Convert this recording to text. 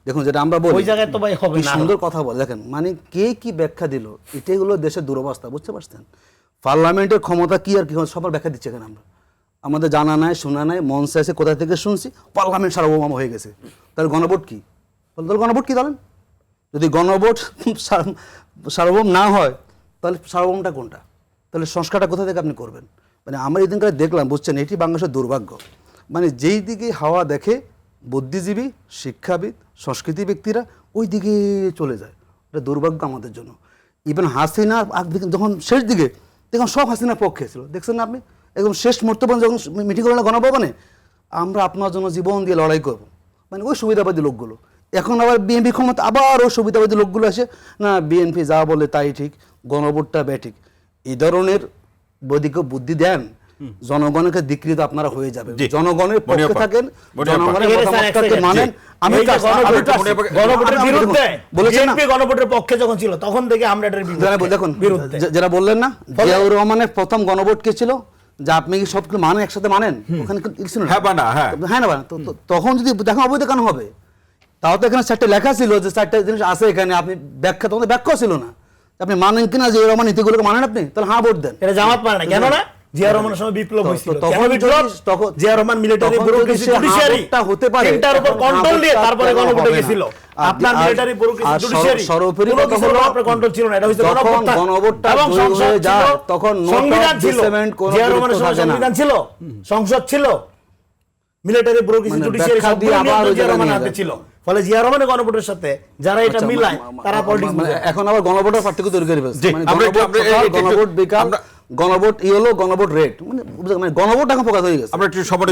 দেখুন যেটা আমরা বলি ওই জায়গায় তো ভাই হবে কি না। সুন্দর কথা বলে দেখেন, মানে কে কি ব্যাখ্যা দিল, এটাই হলো দেশের দুরবস্থা, বুঝতে পারছেন? পার্লামেন্টের ক্ষমতা কি আর কি সবার ব্যাখ্যা দিচ্ছে কেন? আমরা আমাদের জানা নাই, শোনা নাই, মঞ্চে এসে কোথা থেকে শুনছি পার্লামেন্ট সার্বভৌম হয়ে গেছে। তাহলে গণভোট কি? তাহলে গণভোট কি ধরেন? যদি গণভোট সার্বভৌম না হয় তাহলে সার্বভৌমটা কোনটা? তাহলে সংস্কারটা কোথা থেকে আপনি করবেন? মানে আমরা এই দিনকার দেখলাম, বুঝছেন, এটি বাংলাদেশের দুর্ভাগ্য। মানে যেই দিকে হাওয়া দেখে বুদ্ধিজীবী, শিক্ষাবিদ, সংস্কৃতি ব্যক্তিরা ওই দিকে চলে যায়। এটা দুর্ভাগ্য আমাদের জন্য। ইভেন হাসিনা যখন শেষ দিকে দেখুন সব হাসিনার পক্ষে ছিল, দেখছেন না আপনি? একদম শেষ মুহূর্তে যখন মিটিং করলেন গণভবনে, আমরা আপনার জন্য জীবন দিয়ে লড়াই করব, মানে ওই সুবিধাবাদী লোকগুলো। এখন আবার বিএনপি ক্ষমতা, আবার ওই সুবিধাবাদী লোকগুলো আসে, না বিএনপি যা বলে তাই ঠিক, গণভোটটা ব্যাঠিক। এই ধরনের বৈদিক বুদ্ধি দেন, জনগণকে বিকৃত আপনারা হয়ে যাবে। জনগণের পক্ষে থাকেন, জনগণের মতামতকে মানেন। আমি গণভোটের বিরুদ্ধে বলেছেন না, বিএনপি গণভোটের পক্ষে যখন ছিল তখন থেকে আমরা এটার দেখুন বিরুদ্ধে। যারা বললেন না জিয়াউর রহমানের প্রথম গণভোট কে ছিল, যে আপনি কি সবগুলো মানেন, একসাথে মানেন? ওখানে কিছু না, হ্যাঁ না, তখন যদি দেখো অবৈধ কেন হবে? তাও তো এখানে চারটে লেখা ছিল যে চারটে জিনিস আছে এখানে, আপনি ব্যাখ্যা, তখন ব্যাখ্যা ছিল না। আপনি মানেন কিনা যে রহমান নীতিগুলোকে মানেন আপনি? তাহলে হ্যাঁ ভোট দেন। এটা জামাত মানে না, কেন না? জিয়া রহমানের সময় বিপ্লব হয়েছিল, তখন তখন জিয়া রহমান মিলিটারি ব্যুরোক্রেসি জুডিশিয়ারিটা হতে পারে, তিনটার উপর কন্ট্রোল দিয়ে তারপরে গণভোটে গেছিল। আপনার মিলিটারি ব্যুরোক্রেসি জুডিশিয়ারি সর্বোপরি কোনো কিছু আপনার কন্ট্রোল ছিল না, এটা হইছে গণভোটটা এবং সংসদ হয়ে যায়, ছিল, তখন সংবিধান ছিল, জিয়া রহমানের সময় থাকে না। সংবিধান ছিল, সংসদ ছিল, মিলিটারি ব্যুরোক্রেসি জুডিশিয়ারি সব জিয়া রহমানের হাতে ছিল। ফলে জিয়া রহমানের গণভোটের সাথে যারা এটা মিলায় তারা পলিটিক্স বুঝে। এখন আবার গণভোটের পার্থক্য তৈরি করে ফেলছে। মানে গণভোট গণভোট বিকাল, গণভোট ই হলো, গণভোট রেট, মানে গণভোট এখন প্রকাশ হয়ে গেছে। আমরা একটু সবার